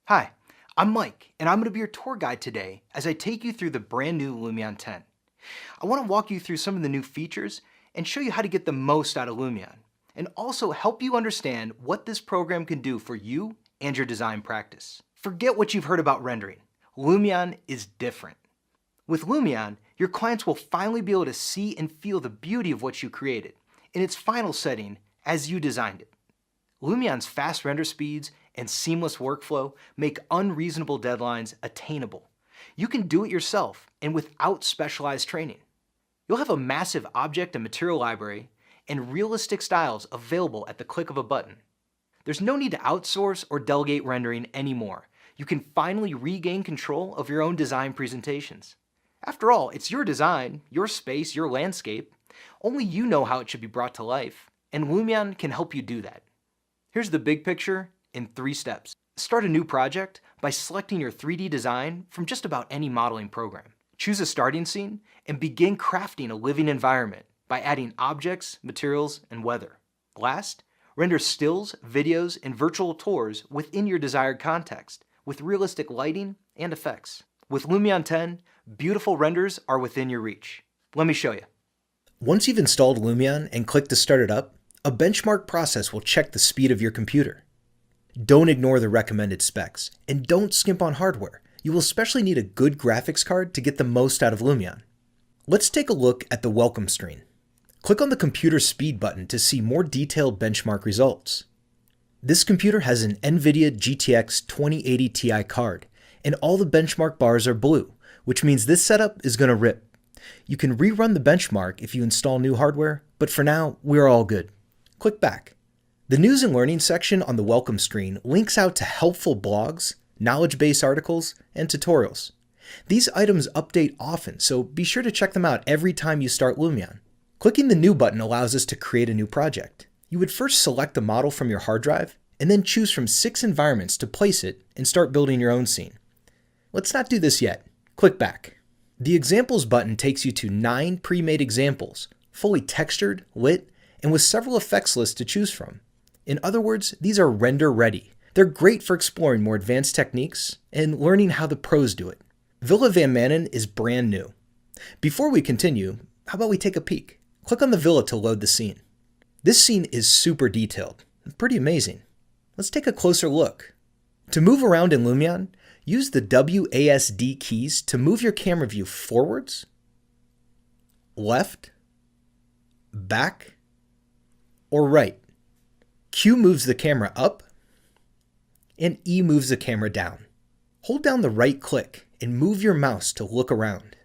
Hi, I'm Mike, and I'm going to be your tour guide today as I take you through the brand new Lumion 10. I want to walk you through some of the new features and show you how to get the most out of Lumion, and also help you understand what this program can do for you and your design practice. Forget what you've heard about rendering. Lumion is different. With Lumion, your clients will finally be able to see and feel the beauty of what you created in its final setting as you designed it. Lumion's fast render speeds and seamless workflow make unreasonable deadlines attainable. You can do it yourself and without specialized training. You'll have a massive object and material library and realistic styles available at the click of a button. There's no need to outsource or delegate rendering anymore. You can finally regain control of your own design presentations. After all, it's your design, your space, your landscape. Only you know how it should be brought to life, and Lumion can help you do that. Here's the big picture in 3 steps. Start a new project by selecting your 3D design from just about any modeling program. Choose a starting scene and begin crafting a living environment by adding objects, materials, and weather. Last, render stills, videos, and virtual tours within your desired context with realistic lighting and effects. With Lumion 10, beautiful renders are within your reach. Let me show you. Once you've installed Lumion and click to start it up, a benchmark process will check the speed of your computer. Don't ignore the recommended specs, and don't skimp on hardware. You will especially need a good graphics card to get the most out of Lumion. Let's take a look at the welcome screen. Click on the computer speed button to see more detailed benchmark results. This computer has an NVIDIA GTX 2080 Ti card, and all the benchmark bars are blue, which means this setup is going to rip. You can rerun the benchmark if you install new hardware, but for now, we're all good. Click back. The News and Learning section on the welcome screen links out to helpful blogs, knowledge-based articles, and tutorials. These items update often, so be sure to check them out every time you start Lumion. Clicking the New button allows us to create a new project. You would first select a model from your hard drive, and then choose from 6 environments to place it and start building your own scene. Let's not do this yet. Click back. The Examples button takes you to 9 pre-made examples, fully textured, lit, and with several effects lists to choose from. In other words, these are render ready. They're great for exploring more advanced techniques and learning how the pros do it. Villa Van Manen is brand new. Before we continue, how about we take a peek? Click on the villa to load the scene. This scene is super detailed, pretty amazing. Let's take a closer look. To move around in Lumion, use the WASD keys to move your camera view forwards, left, back, or right. Q moves the camera up, and E moves the camera down. Hold down the right click and move your mouse to look around.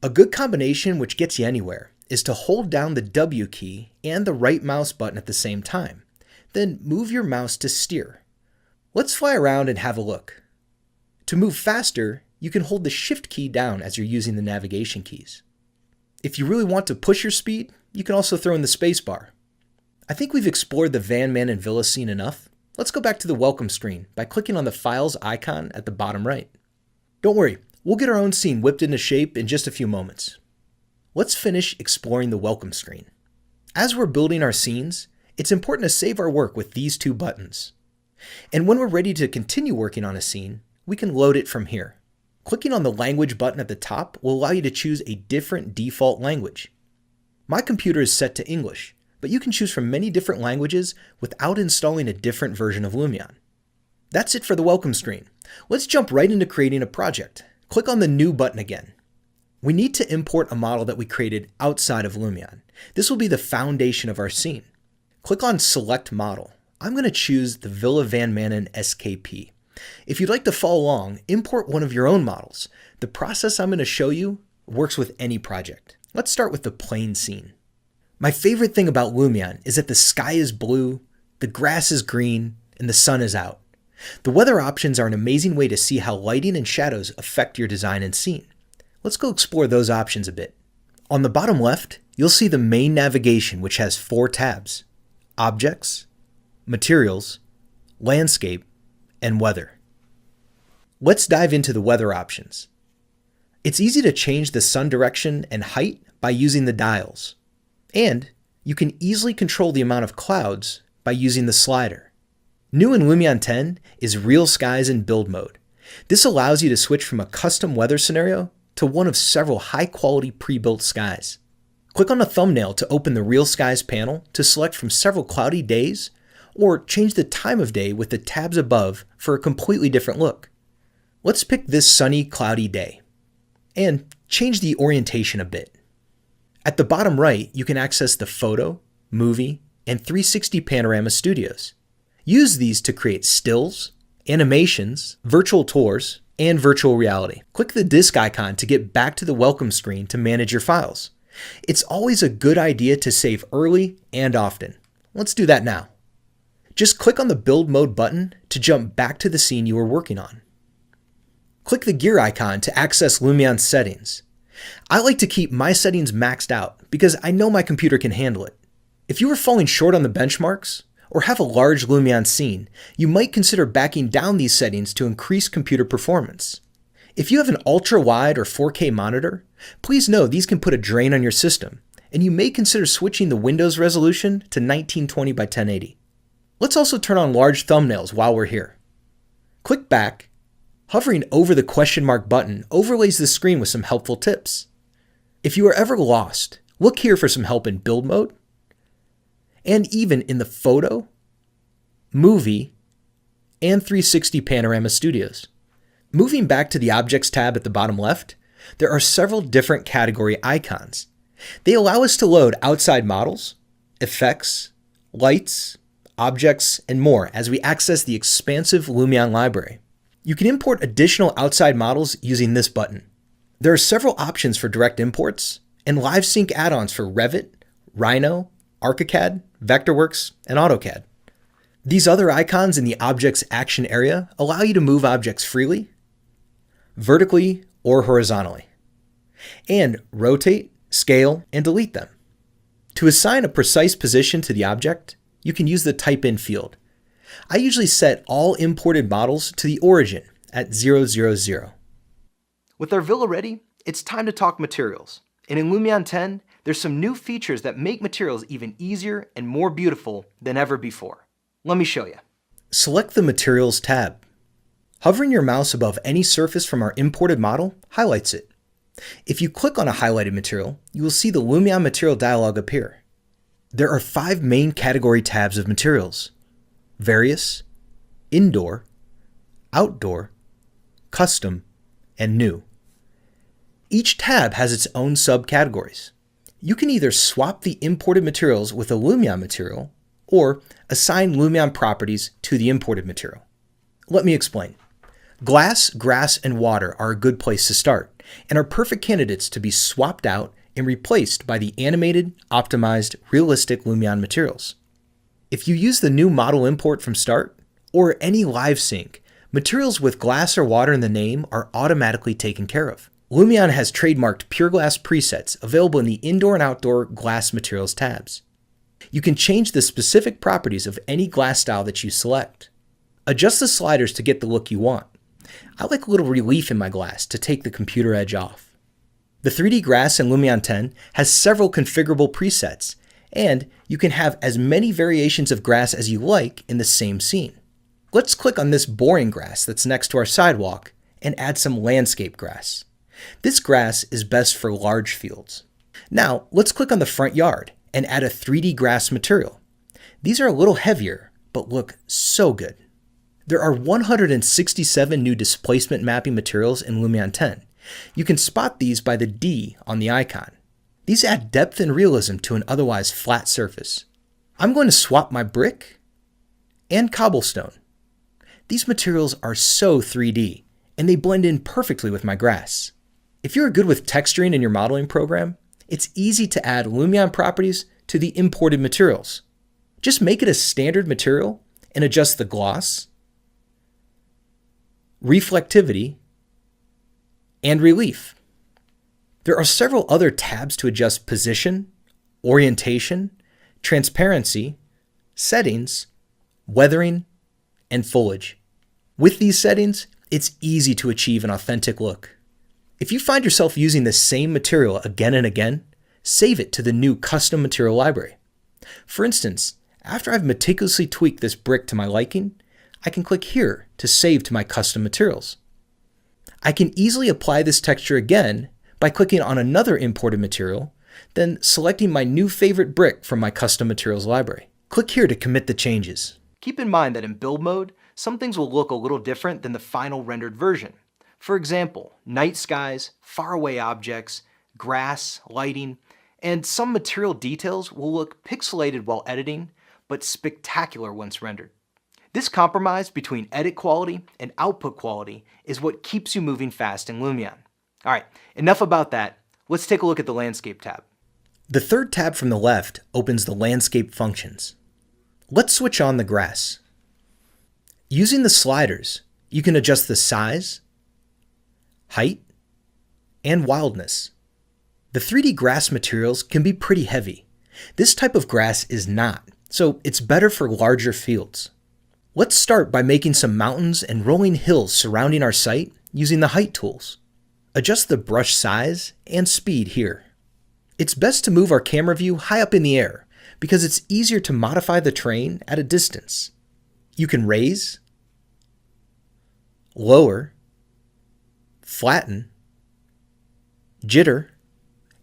A good combination which gets you anywhere is to hold down the W key and the right mouse button at the same time. Then move your mouse to steer. Let's fly around and have a look. To move faster, you can hold the Shift key down as you're using the navigation keys. If you really want to push your speed, you can also throw in the spacebar. I think we've explored the Van Manen Villa scene enough. Let's go back to the welcome screen by clicking on the Files icon at the bottom right. Don't worry, we'll get our own scene whipped into shape in just a few moments. Let's finish exploring the welcome screen. As we're building our scenes, it's important to save our work with these 2 buttons. And when we're ready to continue working on a scene, we can load it from here. Clicking on the Language button at the top will allow you to choose a different default language. My computer is set to English, but you can choose from many different languages without installing a different version of Lumion. That's it for the welcome screen. Let's jump right into creating a project. Click on the New button again. We need to import a model that we created outside of Lumion. This will be the foundation of our scene. Click on Select Model. I'm going to choose the Villa Van Manen SKP. If you'd like to follow along, import one of your own models. The process I'm going to show you works with any project. Let's start with the plain scene. My favorite thing about Lumion is that the sky is blue, the grass is green, and the sun is out. The weather options are an amazing way to see how lighting and shadows affect your design and scene. Let's go explore those options a bit. On the bottom left, you'll see the main navigation, which has 4 tabs: Objects, Materials, Landscape, and Weather. Let's dive into the weather options. It's easy to change the sun direction and height by using the dials. And you can easily control the amount of clouds by using the slider. New in Lumion 10 is Real Skies in Build Mode. This allows you to switch from a custom weather scenario to one of several high-quality pre-built skies. Click on a thumbnail to open the Real Skies panel to select from several cloudy days, or change the time of day with the tabs above for a completely different look. Let's pick this sunny, cloudy day, and change the orientation a bit. At the bottom right, you can access the Photo, Movie, and 360 Panorama studios. Use these to create stills, animations, virtual tours, and virtual reality. Click the disk icon to get back to the welcome screen to manage your files. It's always a good idea to save early and often. Let's do that now. Just click on the Build Mode button to jump back to the scene you were working on. Click the gear icon to access Lumion's settings. I like to keep my settings maxed out because I know my computer can handle it. If you are falling short on the benchmarks, or have a large Lumion scene, you might consider backing down these settings to increase computer performance. If you have an ultra-wide or 4K monitor, please know these can put a drain on your system, and you may consider switching the Windows resolution to 1920 by 1080. Let's also turn on large thumbnails while we're here. Click back. Hovering over the question mark button overlays the screen with some helpful tips. If you are ever lost, look here for some help in build mode, and even in the Photo, Movie, and 360 Panorama studios. Moving back to the Objects tab at the bottom left, there are several different category icons. They allow us to load outside models, effects, lights, objects, and more as we access the expansive Lumion library. You can import additional outside models using this button. There are several options for direct imports and live sync add-ons for Revit, Rhino, ArchiCAD, Vectorworks, and AutoCAD. These other icons in the Objects action area allow you to move objects freely, vertically or horizontally, and rotate, scale, and delete them. To assign a precise position to the object, you can use the Type In field. I usually set all imported models to the origin at 000. With our villa ready, it's time to talk materials. And in Lumion 10, there's some new features that make materials even easier and more beautiful than ever before. Let me show you. Select the Materials tab. Hovering your mouse above any surface from our imported model highlights it. If you click on a highlighted material, you will see the Lumion Material dialog appear. There are 5 main category tabs of materials: Various, Indoor, Outdoor, Custom, and New. Each tab has its own subcategories. You can either swap the imported materials with a Lumion material or assign Lumion properties to the imported material. Let me explain. Glass, grass, and water are a good place to start and are perfect candidates to be swapped out and replaced by the animated, optimized, realistic Lumion materials. If you use the new model import from start or any live sync, materials with glass or water in the name are automatically taken care of. Lumion has trademarked Pure Glass presets available in the Indoor and Outdoor Glass Materials tabs. You can change the specific properties of any glass style that you select. Adjust the sliders to get the look you want. I like a little relief in my glass to take the computer edge off. The 3D Grass in Lumion 10 has several configurable presets, and you can have as many variations of grass as you like in the same scene. Let's click on this boring grass that's next to our sidewalk and add some landscape grass. This grass is best for large fields. Now, let's click on the front yard and add a 3D grass material. These are a little heavier, but look so good. There are 167 new displacement mapping materials in Lumion 10. You can spot these by the D on the icon. These add depth and realism to an otherwise flat surface. I'm going to swap my brick and cobblestone. These materials are so 3D, and they blend in perfectly with my grass. If you're good with texturing in your modeling program, it's easy to add Lumion properties to the imported materials. Just make it a standard material and adjust the gloss, reflectivity, and relief. There are several other tabs to adjust position, orientation, transparency, settings, weathering, and foliage. With these settings, it's easy to achieve an authentic look. If you find yourself using the same material again and again, save it to the new custom material library. For instance, After I've meticulously tweaked this brick to my liking, I can click here to save to my custom materials. I can easily apply this texture again by clicking on another imported material, then selecting my new favorite brick from my custom materials library. Click here to commit the changes. Keep in mind that in build mode, some things will look a little different than the final rendered version. For example, night skies, faraway objects, grass, lighting, and some material details will look pixelated while editing, but spectacular once rendered. This compromise between edit quality and output quality is what keeps you moving fast in Lumion. All right, enough about that. Let's take a look at the Landscape tab. The third tab from the left opens the Landscape functions. Let's switch on the grass. Using the sliders, you can adjust the size, height, and wildness. The 3D grass materials can be pretty heavy. This type of grass is not, so it's better for larger fields. Let's start by making some mountains and rolling hills surrounding our site using the height tools. Adjust the brush size and speed here. It's best to move our camera view high up in the air because it's easier to modify the terrain at a distance. You can raise, lower, flatten, jitter,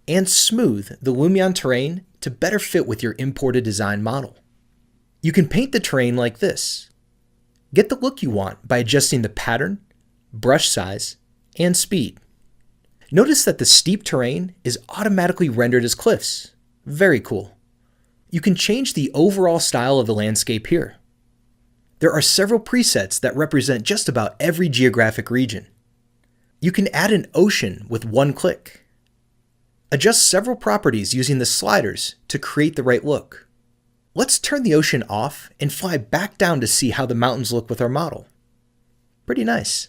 and smooth the Lumion terrain to better fit with your imported design model. You can paint the terrain like this. Get the look you want by adjusting the pattern, brush size, and speed. Notice that the steep terrain is automatically rendered as cliffs. Very cool. You can change the overall style of the landscape here. There are several presets that represent just about every geographic region. You can add an ocean with one click. Adjust several properties using the sliders to create the right look. Let's turn the ocean off and fly back down to see how the mountains look with our model. Pretty nice.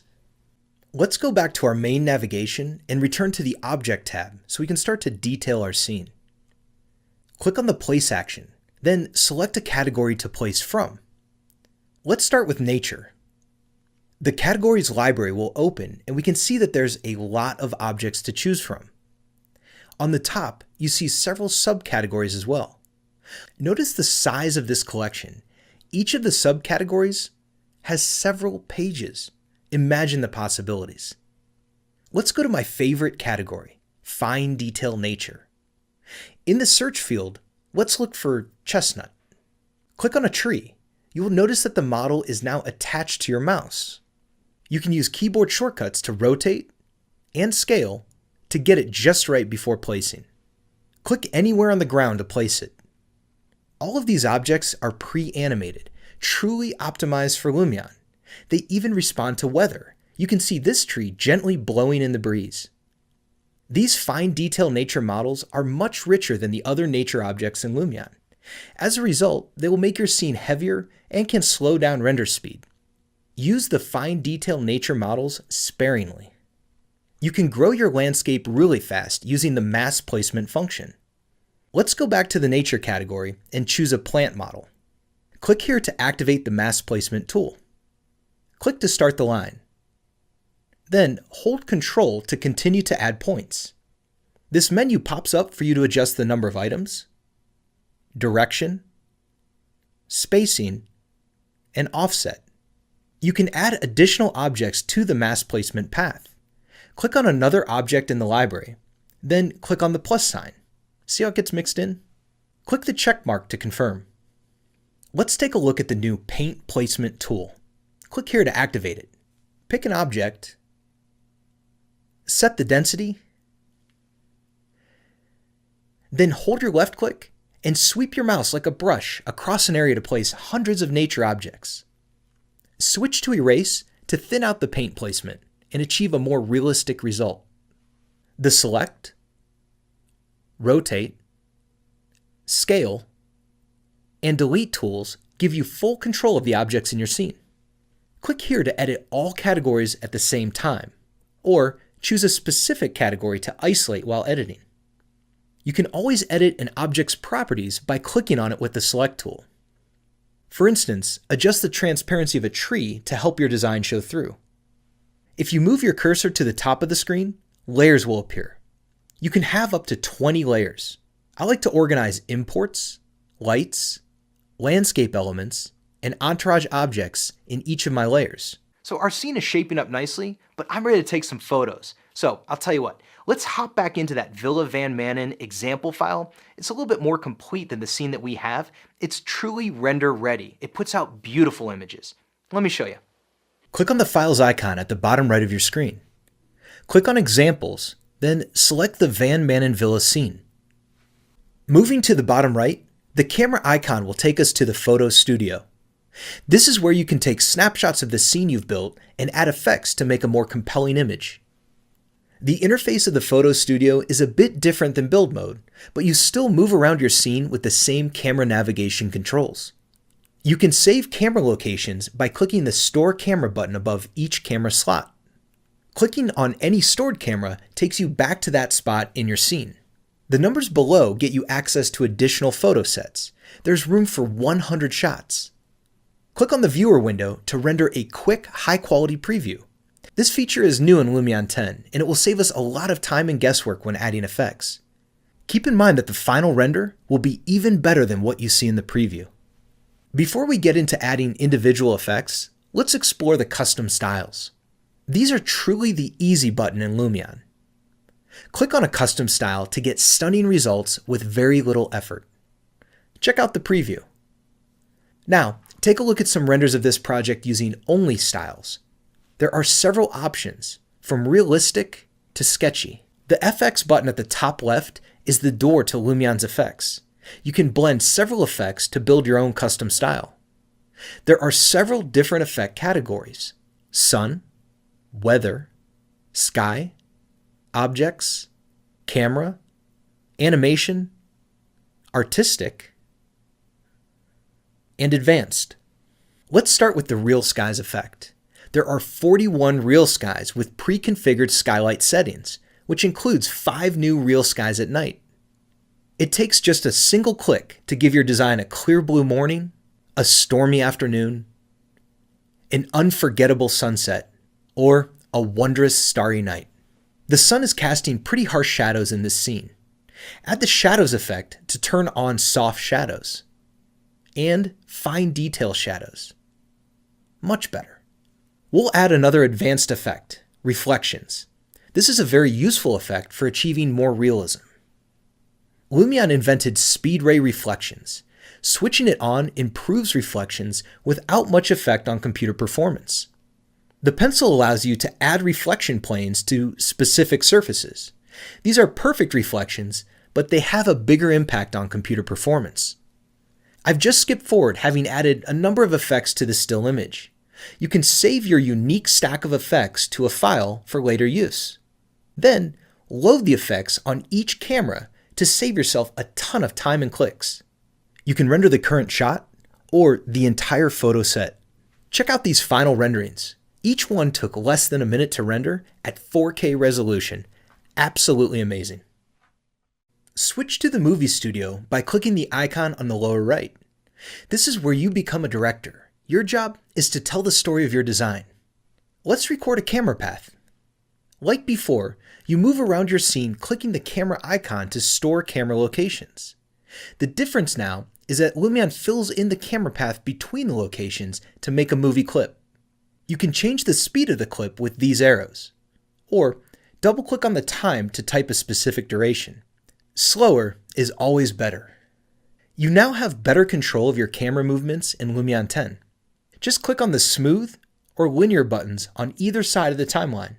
Let's go back to our main navigation and return to the Object tab so we can start to detail our scene. Click on the Place action, then select a category to place from. Let's start with Nature. The categories library will open and we can see that there's a lot of objects to choose from. On the top, you see several subcategories as well. Notice the size of this collection. Each of the subcategories has several pages. Imagine the possibilities. Let's go to my favorite category, Fine Detail Nature. In the search field, let's look for chestnut. Click on a tree. You will notice that the model is now attached to your mouse. You can use keyboard shortcuts to rotate and scale to get it just right before placing. Click anywhere on the ground to place it. All of these objects are pre-animated, truly optimized for Lumion. They even respond to weather. You can see this tree gently blowing in the breeze. These fine detail nature models are much richer than the other nature objects in Lumion. As a result, they will make your scene heavier and can slow down render speed. Use the fine detail nature models sparingly. You can grow your landscape really fast using the mass placement function. Let's go back to the nature category and choose a plant model. Click here to activate the mass placement tool. Click to start the line. Then hold Ctrl to continue to add points. This menu pops up for you to adjust the number of items, direction, spacing, and offset. You can add additional objects to the mass placement path. Click on another object in the library, then click on the plus sign. See how it gets mixed in? Click the check mark to confirm. Let's take a look at the new Paint Placement tool. Click here to activate it. Pick an object, set the density, then hold your left click and sweep your mouse like a brush across an area to place hundreds of nature objects. Switch to Erase to thin out the paint placement and achieve a more realistic result. The Select, Rotate, Scale, and Delete tools give you full control of the objects in your scene. Click here to edit all categories at the same time, or choose a specific category to isolate while editing. You can always edit an object's properties by clicking on it with the Select tool. For instance, adjust the transparency of a tree to help your design show through. If you move your cursor to the top of the screen, layers will appear. You can have up to 20 layers. I like to organize imports, lights, landscape elements, and entourage objects in each of my layers. So our scene is shaping up nicely, but I'm ready to take some photos. So I'll tell you what, let's hop back into that Villa Van Manen example file. It's a little bit more complete than the scene that we have. It's truly render ready. It puts out beautiful images. Let me show you. Click on the Files icon at the bottom right of your screen. Click on Examples, then select the Van Manen Villa scene. Moving to the bottom right, the camera icon will take us to the Photo Studio. This is where you can take snapshots of the scene you've built and add effects to make a more compelling image. The interface of the Photo Studio is a bit different than build mode, but you still move around your scene with the same camera navigation controls. You can save camera locations by clicking the Store Camera button above each camera slot. Clicking on any stored camera takes you back to that spot in your scene. The numbers below get you access to additional photo sets. There's room for 100 shots. Click on the Viewer window to render a quick, high-quality preview. This feature is new in Lumion 10, and it will save us a lot of time and guesswork when adding effects. Keep in mind that the final render will be even better than what you see in the preview. Before we get into adding individual effects, let's explore the custom styles. These are truly the easy button in Lumion. Click on a custom style to get stunning results with very little effort. Check out the preview. Now, take a look at some renders of this project using only styles. There are several options, from realistic to sketchy. The FX button at the top left is the door to Lumion's effects. You can blend several effects to build your own custom style. There are several different effect categories: sun, weather, sky, objects, camera, animation, artistic, and advanced. Let's start with the Real Skies effect. There are 41 real skies with pre-configured skylight settings, which includes 5 new real skies at night. It takes just a single click to give your design a clear blue morning, a stormy afternoon, an unforgettable sunset, or a wondrous starry night. The sun is casting pretty harsh shadows in this scene. Add the shadows effect to turn on soft shadows. And fine detail shadows. Much better. We'll add another advanced effect, reflections. This is a very useful effect for achieving more realism. Lumion invented speed ray reflections. Switching it on improves reflections without much effect on computer performance. The pencil allows you to add reflection planes to specific surfaces. These are perfect reflections, but they have a bigger impact on computer performance. I've just skipped forward, having added a number of effects to the still image. You can save your unique stack of effects to a file for later use. Then, load the effects on each camera to save yourself a ton of time and clicks. You can render the current shot or the entire photo set. Check out these final renderings. Each one took less than a minute to render at 4K resolution. Absolutely amazing. Switch to the movie studio by clicking the icon on the lower right. This is where you become a director. Your job is to tell the story of your design. Let's record a camera path. Like before, you move around your scene clicking the camera icon to store camera locations. The difference now is that Lumion fills in the camera path between the locations to make a movie clip. You can change the speed of the clip with these arrows, or double-click on the time to type a specific duration. Slower is always better. You now have better control of your camera movements in Lumion 10. Just click on the smooth or linear buttons on either side of the timeline.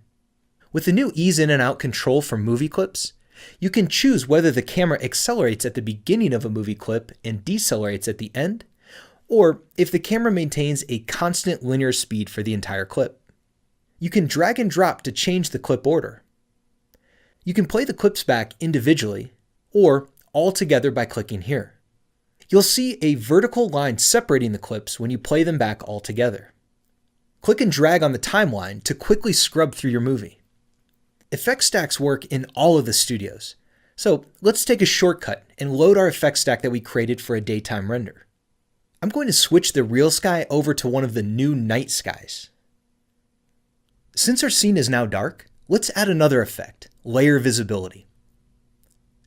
With the new ease in and out control for movie clips, you can choose whether the camera accelerates at the beginning of a movie clip and decelerates at the end, or if the camera maintains a constant linear speed for the entire clip. You can drag and drop to change the clip order. You can play the clips back individually or all together by clicking here. You'll see a vertical line separating the clips when you play them back all together. Click and drag on the timeline to quickly scrub through your movie. Effect stacks work in all of the studios, so let's take a shortcut and load our effect stack that we created for a daytime render. I'm going to switch the real sky over to one of the new night skies. Since our scene is now dark, let's add another effect, layer visibility.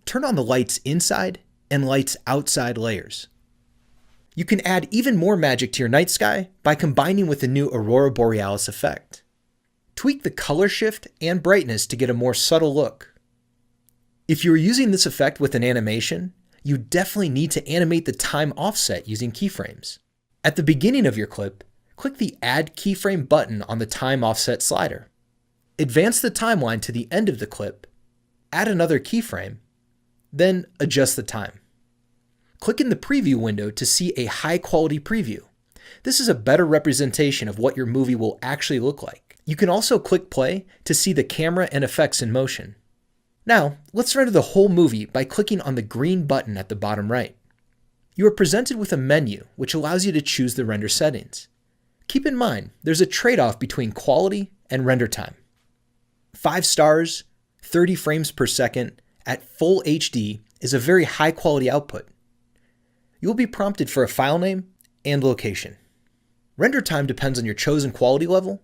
Turn on the lights inside and lights outside layers. You can add even more magic to your night sky by combining with the new Aurora Borealis effect. Tweak the color shift and brightness to get a more subtle look. If you are using this effect with an animation, you definitely need to animate the time offset using keyframes. At the beginning of your clip, click the Add Keyframe button on the time offset slider. Advance the timeline to the end of the clip, add another keyframe, then adjust the time. Click in the preview window to see a high-quality preview. This is a better representation of what your movie will actually look like. You can also click play to see the camera and effects in motion. Now, let's render the whole movie by clicking on the green button at the bottom right. You are presented with a menu which allows you to choose the render settings. Keep in mind, there's a trade-off between quality and render time. 5 stars, 30 frames per second, at full HD is a very high-quality output. You will be prompted for a file name and location. Render time depends on your chosen quality level,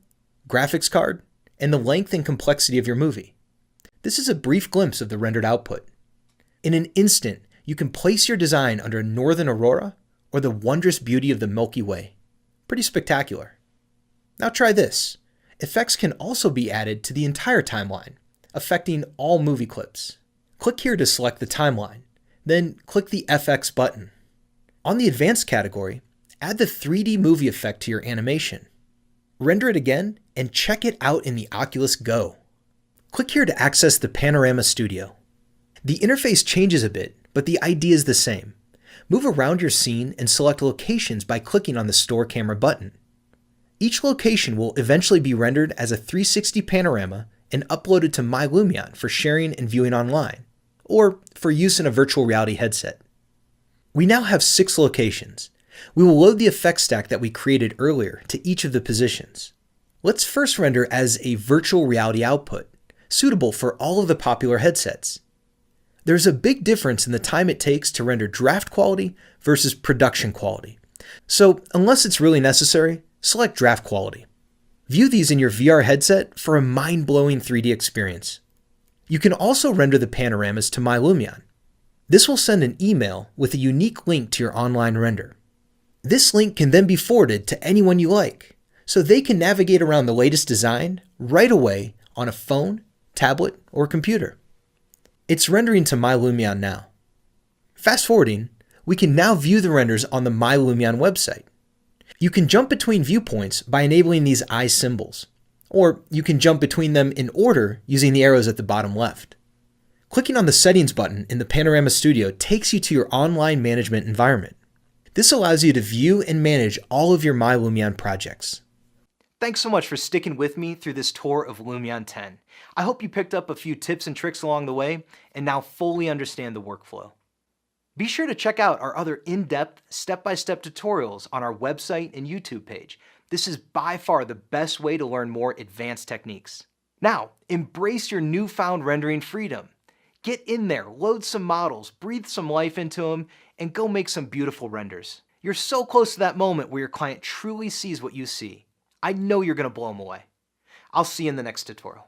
graphics card, and the length and complexity of your movie. This is a brief glimpse of the rendered output. In an instant, you can place your design under a northern aurora or the wondrous beauty of the Milky Way. Pretty spectacular. Now try this. Effects can also be added to the entire timeline, affecting all movie clips. Click here to select the timeline, then click the FX button. On the Advanced category, add the 3D movie effect to your animation. Render it again and check it out in the Oculus Go. Click here to access the Panorama Studio. The interface changes a bit, but the idea is the same. Move around your scene and select locations by clicking on the Store Camera button. Each location will eventually be rendered as a 360 panorama and uploaded to My Lumion for sharing and viewing online, or for use in a virtual reality headset. We now have 6 locations. We will load the effect stack that we created earlier to each of the positions. Let's first render as a virtual reality output, suitable for all of the popular headsets. There's a big difference in the time it takes to render draft quality versus production quality. So, unless it's really necessary, select draft quality. View these in your VR headset for a mind-blowing 3D experience. You can also render the panoramas to My Lumion. This will send an email with a unique link to your online render. This link can then be forwarded to anyone you like, so they can navigate around the latest design right away on a phone, tablet, or computer. It's rendering to My Lumion now. Fast forwarding, we can now view the renders on the My Lumion website. You can jump between viewpoints by enabling these eye symbols, or you can jump between them in order using the arrows at the bottom left. Clicking on the Settings button in the Panorama Studio takes you to your online management environment. This allows you to view and manage all of your My Lumion projects. Thanks so much for sticking with me through this tour of Lumion 10. I hope you picked up a few tips and tricks along the way and now fully understand the workflow. Be sure to check out our other in-depth, step-by-step tutorials on our website and YouTube page. This is by far the best way to learn more advanced techniques. Now, embrace your newfound rendering freedom. Get in there, load some models, breathe some life into them, and go make some beautiful renders. You're so close to that moment where your client truly sees what you see. I know you're going to blow them away. I'll see you in the next tutorial.